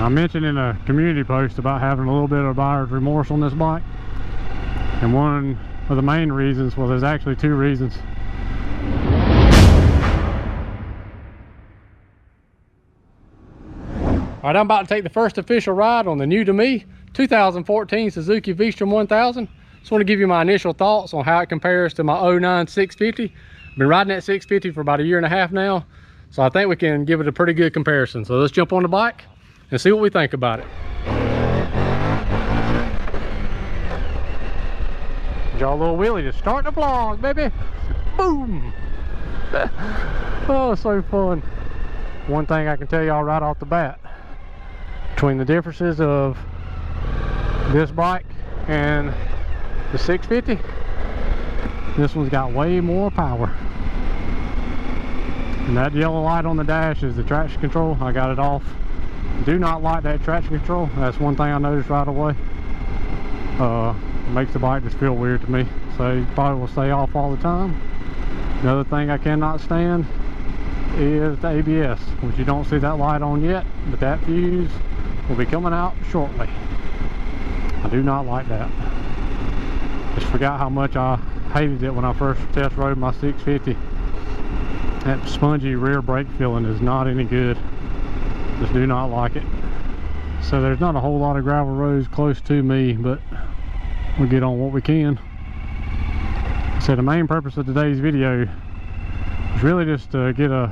I mentioned in a community post about having a little bit of buyer's remorse on this bike, and one of the main reasons, well, there's actually two reasons. Alright, I'm about to take the first official ride on the new to me 2014 Suzuki V-strom 1000. Just want to give you my initial thoughts on how it compares to my 09 650. I've been riding that 650 for about a year and a half now, so I think we can give it a pretty good comparison. So let's jump on the bike and see what we think about it. Draw a little wheelie to start the vlog, baby. Boom! Oh, so fun. One thing I can tell y'all right off the bat, between the differences of this bike and the 650, this one's got way more power. And that yellow light on the dash is the traction control. I got it off. Do not like that traction control. That's one thing I noticed right away. Makes the bike just feel weird to me, so it probably will stay off all the time. Another thing I cannot stand is the ABS, which you don't see that light on yet, but that fuse will be coming out shortly. I do not like that. Just forgot how much I hated it when I first test rode my 650. That spongy rear brake feeling is not any good. Just do not like it. So there's not a whole lot of gravel roads close to me, but we'll get on what we can. So the main purpose of today's video is really just to get the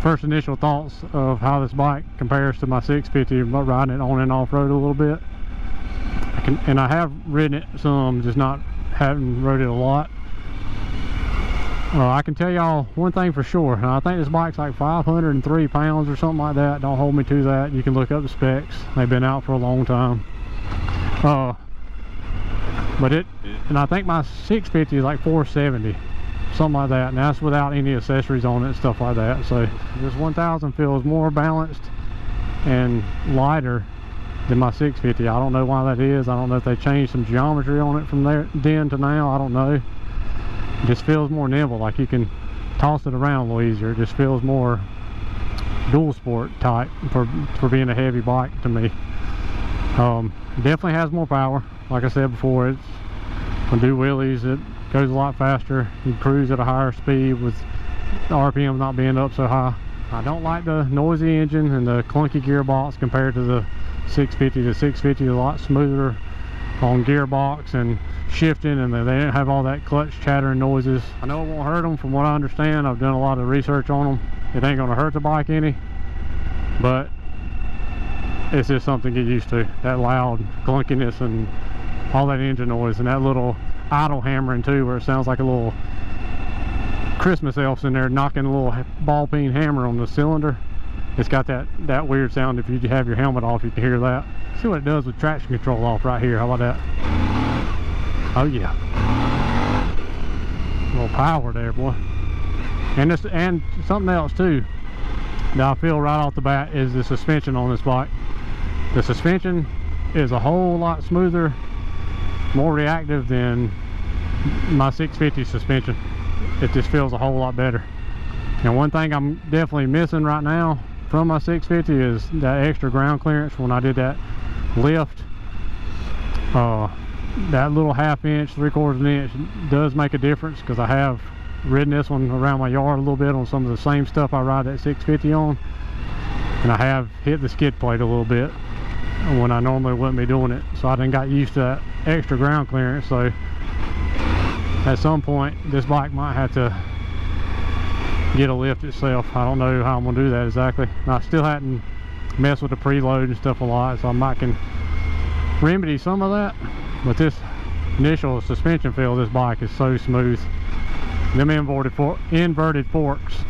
first initial thoughts of how this bike compares to my 650, riding it on and off road a little bit. And I have ridden it some, just haven't rode it a lot. I can tell y'all one thing for sure, and I think this bike's like 503 pounds or something like that. Don't hold me to that. You can look up the specs. They've been out for a long time. And I think my 650 is like 470, something like that, and that's without any accessories on it and stuff like that. So this 1000 feels more balanced and lighter than my 650. I don't know why that is. I don't know if they changed some geometry on it from then to now. I don't know. It just feels more nimble, like you can toss it around a little easier. It just feels more dual sport type for being a heavy bike to me. Definitely has more power. Like I said before, it's when do wheelies, it goes a lot faster. You cruise at a higher speed with the RPM not being up so high. I don't like the noisy engine and the clunky gearbox compared to the 650. The 650 is a lot smoother on gearbox and shifting, and they didn't have all that clutch chattering noises. I know it won't hurt them from what I understand. I've done a lot of research on them. It ain't gonna hurt the bike any, but it's just something to get used to. That loud clunkiness and all that engine noise, and that little idle hammering too, where it sounds like a little Christmas elves in there knocking a little ball peen hammer on the cylinder. It's got that weird sound. If you have your helmet off, you can hear that. See what it does with traction control off right here. How about that? Oh yeah, a little power there, boy. And something else too that I feel right off the bat is the suspension on this bike. The suspension is a whole lot smoother, more reactive than my 650 suspension. It just feels a whole lot better. And one thing I'm definitely missing right now from my 650 is that extra ground clearance when I did that lift. That little 1/2 inch, 3/4 inch does make a difference, because I have ridden this one around my yard a little bit on some of the same stuff I ride that 650 on, and I have hit the skid plate a little bit when I normally wouldn't be doing it. So I done got used to that extra ground clearance. So at some point this bike might have to get a lift itself. I don't know how I'm gonna do that exactly. I still hadn't messed with the preload and stuff a lot, so I might can remedy some of that. But this initial suspension feel of this bike is so smooth. Them inverted forks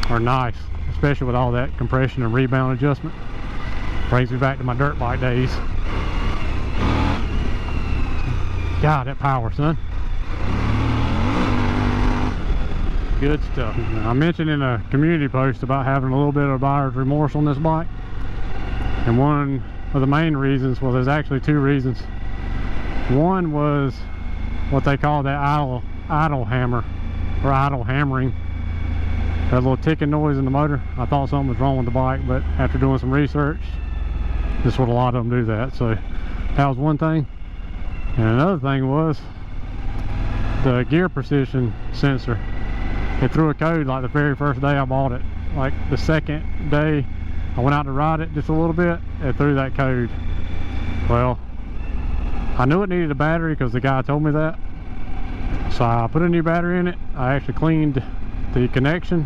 are nice, especially with all that compression and rebound adjustment. Brings me back to my dirt bike days. God, that power, son. Good stuff. I mentioned in a community post about having a little bit of buyer's remorse on this bike, and one of the main reasons, well, there's actually two reasons. One was what they call that idle hammer, or idle hammering. That little ticking noise in the motor. I thought something was wrong with the bike, but after doing some research, Just what a lot of them do that. So that was one thing. And another thing was the gear precision sensor. It threw a code like the very first day I bought it. Like the second day I went out to ride it just a little bit, it threw that code. Well, I knew it needed a battery because the guy told me that. So I put a new battery in it. I actually cleaned the connection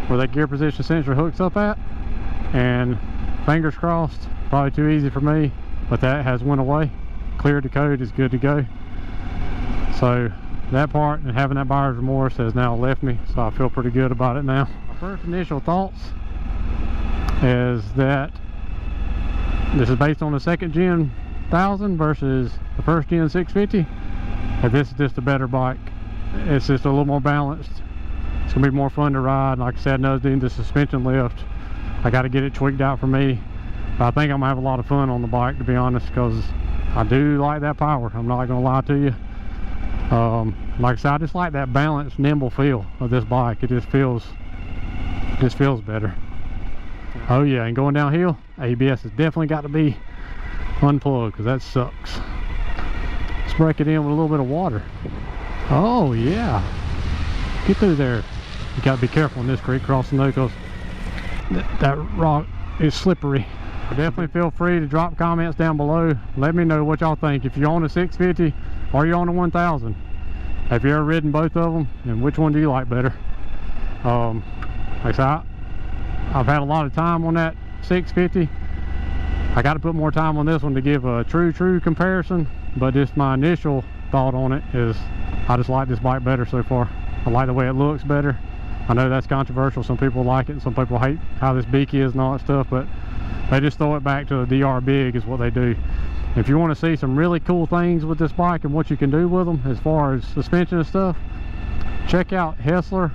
where that gear position sensor hooks up at, and fingers crossed, probably too easy for me, but that has went away. Cleared the code, is good to go. So that part and having that buyer's remorse has now left me, so I feel pretty good about it now. My first initial thoughts is that this is based on the second gen 1000 versus the first gen 650. And this is just a better bike. It's just a little more balanced. It's gonna be more fun to ride. Like I said, another thing, the suspension lift, I got to get it tweaked out for me. But I think I'm gonna have a lot of fun on the bike, to be honest, because I do like that power. I'm not gonna lie to you. Like I said, I just like that balanced, nimble feel of this bike. It just feels better. Oh yeah, and going downhill, ABS has definitely got to be unplugged because that sucks. Let's break it in with a little bit of water. Oh yeah, get through there. You got to be careful in this creek crossing though, because that rock is slippery. Definitely feel free to drop comments down below. Let me know what y'all think. If you're on a 650 or you're on a 1000, have you ever ridden both of them, and which one do you like better? Like I said, I've had a lot of time on that 650. I got to put more time on this one to give a true comparison, but just my initial thought on it is I just like this bike better so far. I like the way it looks better. I know that's controversial. Some people like it and some people hate how this beak is and all that stuff, but they just throw it back to the DR Big is what they do. If you want to see some really cool things with this bike and what you can do with them as far as suspension and stuff, check out Hessler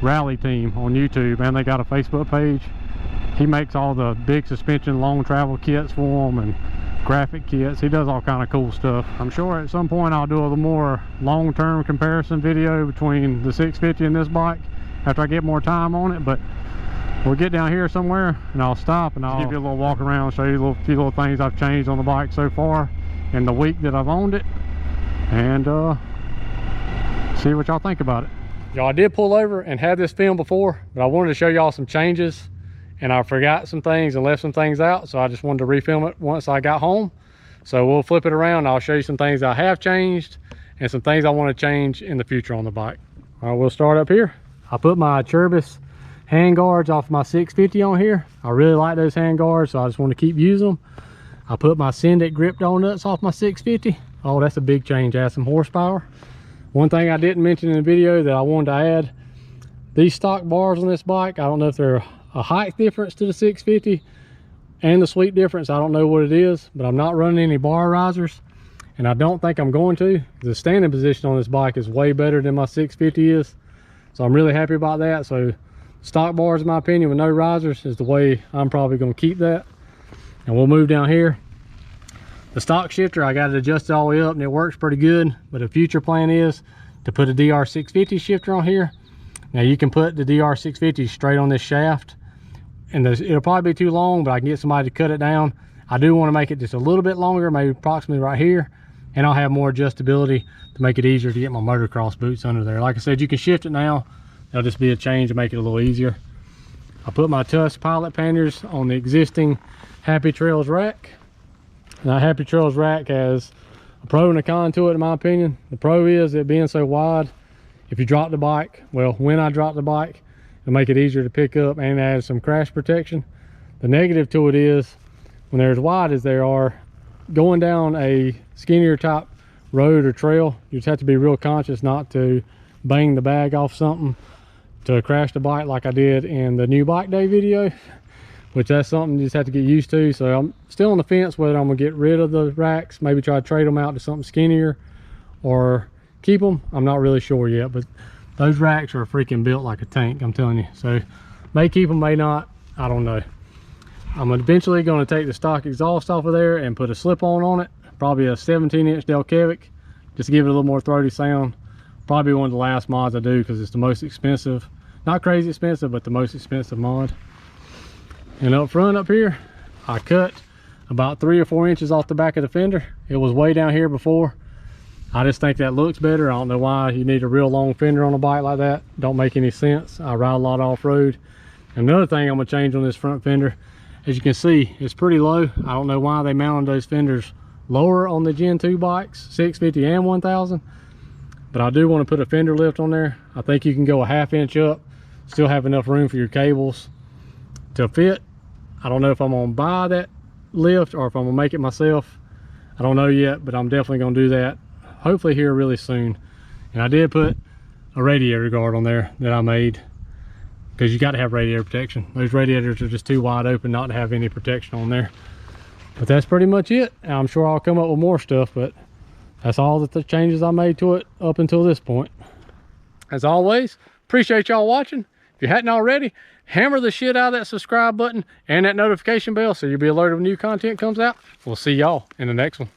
Rally Team on YouTube, and they got a Facebook page. He makes all the big suspension long travel kits for them and graphic kits. He does all kind of cool stuff. I'm sure at some point I'll do a little more long-term comparison video between the 650 and this bike after I get more time on it, but we'll get down here somewhere and I'll stop and I'll give you a little walk around, show you a few little things I've changed on the bike so far in the week that I've owned it, and see what y'all think about it. Y'all, I did pull over and had this film before, but I wanted to show y'all some changes, and I forgot some things and left some things out, so I just wanted to refilm it once I got home. So we'll flip it around. I'll show you some things I have changed and some things I want to change in the future on the bike. All right, we'll start up here. I put my Cherbis hand guards off my 650 on here. I really like those hand guards, so I just want to keep using them. I put my Syndic grip donuts off my 650. Oh, that's a big change. Add some horsepower. One thing I didn't mention in the video that I wanted to add, these stock bars on this bike, I don't know if they're a height difference to the 650 and the sweep difference. I don't know what it is, but I'm not running any bar risers, and I don't think I'm going to. The standing position on this bike is way better than my 650 is, so I'm really happy about that. So stock bars, in my opinion, with no risers is the way I'm probably going to keep that. And we'll move down here. The stock shifter, I got it adjusted all the way up and it works pretty good, but a future plan is to put a DR650 shifter on here. Now you can put the DR650 straight on this shaft, and it'll probably be too long, but I can get somebody to cut it down. I do want to make it just a little bit longer, maybe approximately right here, and I'll have more adjustability to make it easier to get my motocross boots under there. Like I said, you can shift it now. That'll just be a change to make it a little easier. I put my Tusk pilot panniers on the existing Happy Trails rack. Now, Happy Trails rack has a pro and a con to it, in my opinion. The pro is it being so wide, if you drop the bike, well, when I drop the bike, it'll make it easier to pick up and add some crash protection. The negative to it is when they're as wide as they are, going down a skinnier type road or trail, you just have to be real conscious not to bang the bag off something to crash the bike like I did in the new bike day video, which that's something you just have to get used to. So I'm still on the fence whether I'm gonna get rid of the racks, maybe try to trade them out to something skinnier or keep them. I'm not really sure yet, but those racks are freaking built like a tank, I'm telling you. So may keep them, may not, I don't know. I'm eventually going to take the stock exhaust off of there and put a slip-on it, probably a 17-inch Delkevic, just to give it a little more throaty sound. Probably one of the last mods I do because it's the most expensive, not crazy expensive, but the most expensive mod. And up front up here, I cut about 3 or 4 inches off the back of the fender. It was way down here before. I just think that looks better. I don't know why you need a real long fender on a bike like that. Don't make any sense. I ride a lot off-road. Another thing I'm gonna change on this front fender, as you can see, it's pretty low. I don't know why they mounted those fenders lower on the Gen 2 bikes, 650 and 1000, but I do want to put a fender lift on there. I think you can go a 1/2 inch up, still have enough room for your cables to fit. I don't know if I'm gonna buy that lift or if I'm gonna make it myself. I don't know yet, but I'm definitely gonna do that hopefully here really soon. And I did put a radiator guard on there that I made, because you got to have radiator protection. Those radiators are just too wide open not to have any protection on there. But that's pretty much it. I'm sure I'll come up with more stuff, but that's all the changes I made to it up until this point. As always, appreciate y'all watching. If you hadn't already, hammer the shit out of that subscribe button and that notification bell so you'll be alerted when new content comes out. We'll see y'all in the next one.